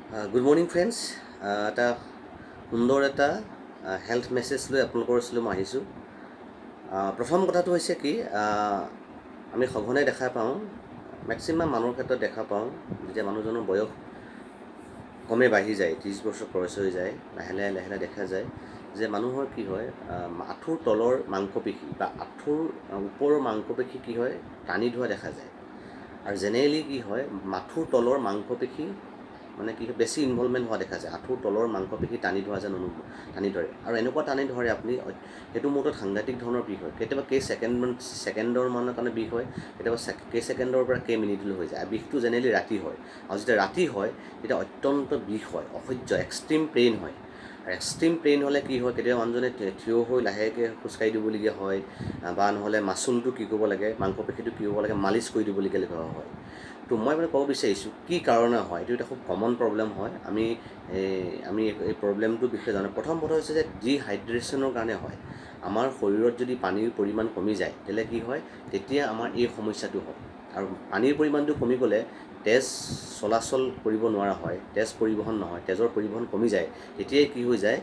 Good morning friends. এটা সুন্দৰ এটা হেল্থ মেছেজ লৈ আপোনালোকৰ ওচৰলৈ মই আহিছোঁ। প্ৰথম কথাটো হৈছে কি, আমি সঘনাই দেখা পাওঁ, মেক্সিমাম মানুহৰ ক্ষেত্ৰত দেখা পাওঁ, যেতিয়া মানুহজনৰ বয়স কমে বাঢ়ি যায়, 30 বছৰ ক্ৰছ হৈ যায়, লাহে লাহে দেখা যায় যে মানুহৰ কি হয়, আঁঠুৰ তলৰ মাংসপেশী বা আঁঠুৰ ওপৰৰ মাংসপেশী কি হয়, টানি ধৰা দেখা যায়। আৰু জেনেৰেলি কি হয়, মাথুৰ তলৰ মাংসপেশী মানে কি বেছি ইনভলভমেণ্ট হোৱা দেখা যায়। আঁঠুৰ তলৰ মাংসপেশী টানি ধৰা যেন টানি ধৰে, আৰু এনেকুৱা টানি ধৰে আপুনি, সেইটো মুহূৰ্তত সাংঘাতিক ধৰণৰ বিষ হয়। কেতিয়াবা ছেকেণ্ডৰ মানৰ কাৰণে বিষ হয়, কেতিয়াবা ছেকেণ্ডৰ পৰা মিনিটলৈ হৈ যায়। আৰু বিষটো জেনেৰেলি ৰাতি হয়, আৰু যেতিয়া ৰাতি হয় তেতিয়া অত্যন্ত বিষ হয়, অসহ্য এক্সট্ৰিম পেইন হয়। আৰু এক্সট্ৰিম পেইন হ'লে কি হয়, কেতিয়াবা মানুহজনে থিয় হৈ লাহেকৈ খোজকাঢ়ি দিবলগীয়া হয়, বা নহ'লে মাচুলটো কি কৰিব লাগে, মাংসপেশীটো কি কৰিব লাগে, মালিচ কৰি দিবলগীয়া হয়। তো মই মানে ক'ব বিচাৰিছোঁ কি কাৰণে হয়, এইটো এটা খুব কমন প্ৰব্লেম হয়। আমি এই প্ৰব্লেমটোৰ বিষয়ে জানো। প্ৰথম কথা হৈছে যে ডিহাইড্ৰেশ্যনৰ কাৰণে হয়। আমাৰ শৰীৰত যদি পানীৰ পৰিমাণ কমি যায়, তেতিয়াহ'লে কি হয়, তেতিয়া আমাৰ এই সমস্যাটো হয়। আৰু পানীৰ পৰিমাণটো কমি গ'লে তেজ চলাচল কৰিব নোৱাৰা হয়, তেজ পৰিবহণ নহয়, তেজৰ পৰিবহণ কমি যায়। তেতিয়াই কি হৈ যায়,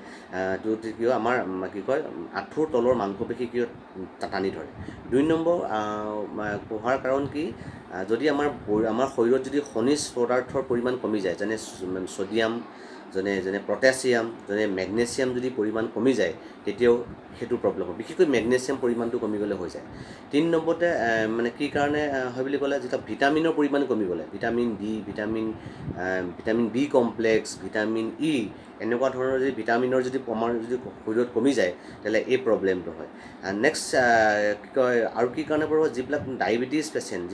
কি হয়, আমাৰ কি কয়, আঁঠুৰ তলৰ মাংসপেশী কি টানি ধৰে। 2 নম্বৰ হোৱাৰ কাৰণ কি, যদি আমাৰ শৰীৰত যদি খনিজ পদাৰ্থৰ পৰিমাণ কমি যায়, যেনে ছ'ডিয়াম, যেনে পটাছিয়াম, যেনে মেগনেছিয়াম যদি পৰিমাণ কমি যায়, তেতিয়াও সেইটো প্ৰব্লেম হয়। বিশেষকৈ মেগনেছিয়াম পৰিমাণটো কমি গ'লে হৈ যায়। 3 নম্বৰতে মানে কি কাৰণে হয় বুলি ক'লে, যেতিয়া ভিটামিনৰ পৰিমাণ কমি গ'লে, vitamin D, vitamin B complex, vitamin E, এনেকুৱা ধৰণৰ যদি ভিটামিনৰ যদি পৰিমাণ যদি শৰীৰত কমি যায়, তেতিয়াহ'লে এই প্ৰব্লেমটো হয়। নেক্সট কি কয়, আৰু কি কাৰণে বাৰু, যিবিলাক ডায়েবেটিছ পেচেণ্ট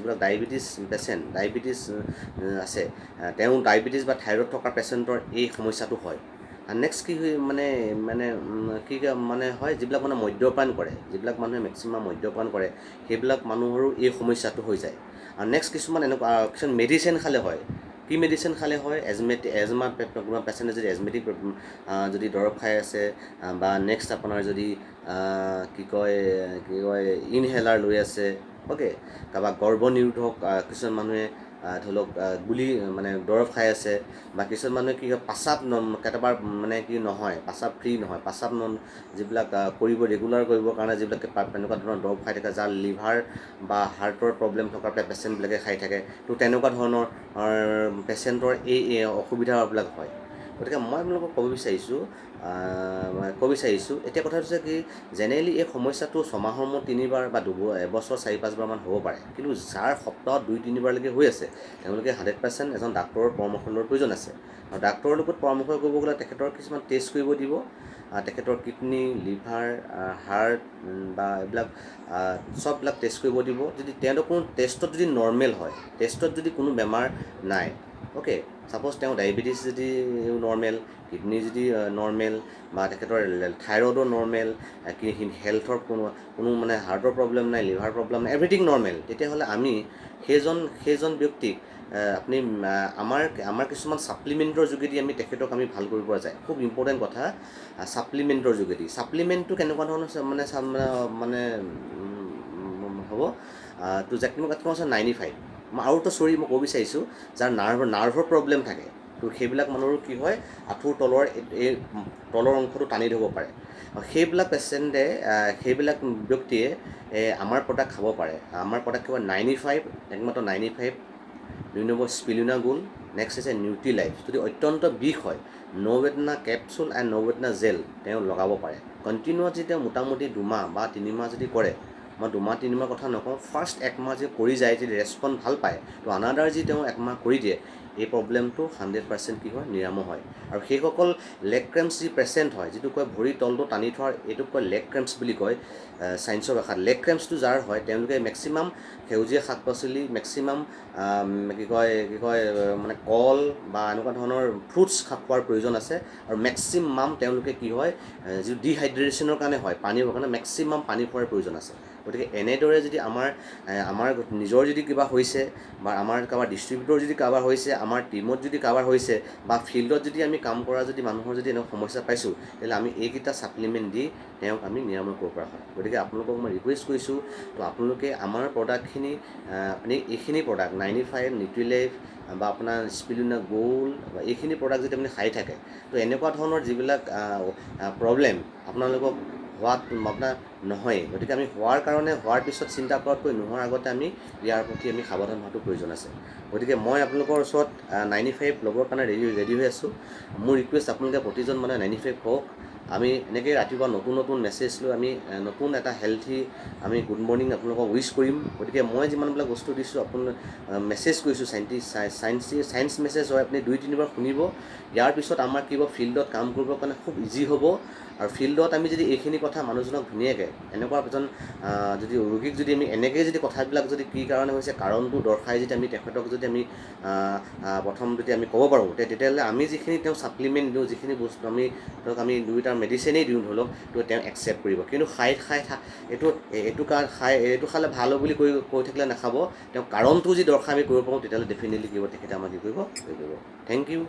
আছে, তেওঁ ডায়েবেটিছ বা থাইৰয়ড থকা পেচেণ্টৰ এই সমস্যাটো হয়। নেক্সট কি কি মানে হয়, যিবিলাক মানে মদ্যপান কৰে, যিবিলাক মানুহে মেক্সিমাম মদ্যপান কৰে, সেইবিলাক মানুহৰো এই সমস্যাটো হৈ যায়। আৰু নেক্সট কিছুমান মেডিচিন খালে হয়। কি মেডিচিন খালে হয়, এজমা কোনোবা পেচেণ্টে যদি এজমেটিক যদি দৰৱ খাই আছে, বা নেক্সট আপোনাৰ যদি কি কয় ইনহেলাৰ লৈ আছে, অ'কে, কাৰোবাক গৰ্ভনিৰোধক কিছুমান মানুহে ধৰি লওক গুলি মানে দৰৱ খাই আছে, বা কিছুমান মানুহে কি হয়, কেতিয়াবা মানে কি নহয়, পাচাব ফ্ৰী নহয়, যিবিলাক ৰেগুলাৰ কৰিবৰ কাৰণে যিবিলাক এনেকুৱা ধৰণৰ দৰৱ খাই থাকে, যাৰ লিভাৰ বা হাৰ্টৰ প্ৰব্লেম থকা পেচেণ্টবিলাকে খাই থাকে। তো তেনেকুৱা ধৰণৰ পেচেণ্টৰ এই অসুবিধাবিলাক হয়। গতিকে মই আপোনালোকক ক'ব বিচাৰিছোঁ, এতিয়া কথাটো হৈছে কি, জেনেৰেলি এই সমস্যাটো ছমাহৰ মূৰত 3বাৰ বা এবছৰ 4-5বাৰমান হ'ব পাৰে। কিন্তু যাৰ সপ্তাহত 2-3 বাৰলৈকে হৈ আছে, তেওঁলোকে 100% এজন ডাক্তৰৰ পৰামৰ্শ লোৱাৰ প্ৰয়োজন আছে। আৰু ডাক্তৰৰ লগত পৰামৰ্শ কৰিব গ'লে তেখেতৰ কিছুমান টেষ্ট কৰিব দিব, তেখেতৰ কিডনী, লিভাৰ, হাৰ্ট বা এইবিলাক চববিলাক টেষ্ট কৰিব দিব। যদি তেওঁলোকৰ কোনো টেষ্টত যদি নৰ্মেল হয়, টেষ্টত যদি কোনো বেমাৰ নাই, অ'কে, ছাপ'জ তেওঁ ডায়েবেটিছ যদি নৰ্মেল, কিডনী যদি নৰ্মেল, বা তেখেতৰ থাইৰয়ডো নৰ্মেল, হেল্থৰ কোনো মানে হাৰ্টৰ প্ৰব্লেম নাই, লিভাৰ প্ৰব্লেম নাই, এভৰিথিং নৰ্মেল, তেতিয়াহ'লে আমি সেইজন ব্যক্তিক আপুনি আমাৰ কিছুমান ছাপ্লিমেণ্টৰ যোগেদি আমি তেখেতক ভাল কৰিব পৰা যায়। খুব ইম্পৰ্টেণ্ট কথা, ছাপ্লিমেণ্টৰ যোগেদি। ছাপ্লিমেণ্টটো কেনেকুৱা ধৰণৰ হ'ব, তো জাকিমত আছে 95। আৰু মই ক'ব বিচাৰিছোঁ, যাৰ নাৰ্ভৰ প্ৰব্লেম থাকে, তো সেইবিলাক মানুহৰো কি হয়, আঁঠুৰ এই তলৰ অংশটো টানি ধৰিব পাৰে। সেইবিলাক সেইবিলাক ব্যক্তিয়ে আমাৰ প্ৰডাক্ট খাব পাৰে। আমাৰ প্ৰডাক্ট কিবা 95, একমাত্ৰ 95, 2 নম্বৰ স্পিলুনা গোল্ড, নেক্সট হৈছে নিউট্ৰিলাইফ। যদি অত্যন্ত বিষ হয়, নবেদনা কেপচুল এণ্ড নবেদনা জেল তেওঁ লগাব পাৰে। কণ্টিনিউৱাছ যদি তেওঁ মোটামুটি 2 মাহ বা 3 মাহ যদি কৰে, মই 2 মাহ 3 মাহ কথা নকওঁ, ফাৰ্ষ্ট 1 মাহ যদি কৰি যায়, যদি ৰেছপন্স ভাল পায়, তো আনাদাৰ যদি তেওঁ 1 মাহ কৰি দিয়ে, এই প্ৰব্লেমটো 100% কি হয়, নিৰাময় হয়। আৰু সেইসকল লেগ ক্ৰেম্পছ যি পেচেণ্ট হয়, যিটো কয় ভৰিৰ তলটো টানি থোৱাৰ, এইটোক কয় লেগ ক্ৰেম্পছ বুলি কয় ছায়েন্সৰ ভাষাত। লেগ ক্ৰেম্পছটো যাৰ হয়, তেওঁলোকে মেক্সিমাম সেউজীয়া শাক পাচলি, মেক্সিমাম মানে কল বা এনেকুৱা ধৰণৰ ফ্ৰুটছ খোৱাৰ প্ৰয়োজন আছে। আৰু মেক্সিমাম তেওঁলোকে কি হয়, যিটো ডিহাইড্ৰেশ্যনৰ কাৰণে হয়, পানী হোৱাৰ কাৰণে মেক্সিমাম পানী খোৱাৰ প্ৰয়োজন আছে। গতিকে এনেদৰে যদি আমাৰ নিজৰ যদি কিবা হৈছে, বা আমাৰ কাৰোবাৰ ডিষ্ট্ৰিবিউটৰ যদি কাৰোবাৰ হৈছে, আমাৰ টীমত যদি কাৰোবাৰ হৈছে, বা ফিল্ডত যদি আমি কাম কৰা যদি মানুহৰ যদি এনেকুৱা সমস্যা পাইছোঁ, তেতিয়াহ'লে আমি এইকেইটা ছাপ্লিমেণ্ট দি তেওঁক আমি নিৰাময় কৰিব পৰা হয়। গতিকে আপোনালোকক মই ৰিকুৱেষ্ট কৰিছোঁ, তো আপোনালোকে আমাৰ প্ৰডাক্টখিনি, আপুনি এইখিনি প্ৰডাক্ট 95, নিউট্ৰিলাইফ, বা আপোনাৰ স্পিৰুলিনা গোল্ড বা এইখিনি প্ৰডাক্ট যদি আপুনি খাই থাকে তো এনেকুৱা ধৰণৰ যিবিলাক প্ৰব্লেম আপোনালোকক হোৱাত আপোনাৰ নহয়েই। গতিকে আমি হোৱাৰ পিছত চিন্তা কৰাতকৈ নোহোৱাৰ আগতে আমি ইয়াৰ প্ৰতি আমি সাৱধান হোৱাটো প্ৰয়োজন আছে। গতিকে মই আপোনালোকৰ ওচৰত 95 ল'বৰ কাৰণে ৰেডি হৈ আছোঁ। মোৰ ৰিকুৱেষ্ট আপোনালোকে প্ৰতিজন মানুহে 95 হওক। আমি এনেকৈ ৰাতিপুৱা নতুন মেছেজ লৈ আমি নতুন এটা হেল্থি আমি গুড মৰ্ণিং আপোনালোকক উইচ কৰিম। গতিকে মই যিমানবিলাক বস্তু দিছোঁ আপোনালোক মেছেজ কৰিছোঁ চায়েন্স মেছেজ হয়, আপুনি 2-3 বাৰ শুনিব। ইয়াৰ পিছত আমাৰ কি হ'ব, ফিল্ডত কাম কৰিবৰ কাৰণে খুব ইজি হ'ব। আৰু ফিল্ডত আমি যদি এইখিনি কথা মানুহজনক ধুনীয়াকৈ এনেকুৱা এজন যদি ৰোগীক যদি আমি এনেকৈ যদি কথাবিলাক যদি কি কাৰণে হৈছে কাৰণটো দৰ্শাই যদি আমি তেখেতক যদি আমি প্ৰথম যদি আমি ক'ব পাৰোঁ তেতিয়াহ'লে আমি যিখিনি তেওঁ ছাপ্লিমেণ্ট দিওঁ, যিখিনি বস্তু আমি ধৰক আমি 2টা মেডিচিনেই দিওঁ ধৰি লওক, তো তেওঁ একচেপ্ট কৰিব। কিন্তু এইটো খালে ভাল হ'ব বুলি কৈ থাকিলে নাখাব। তেওঁ কাৰণটো যদি দৰ্শাই আমি কৰিব পাৰোঁ তেতিয়াহ'লে ডেফিনেটলি কি হ'ব, তেখেতে আমাক কি কৰিব। Thank U.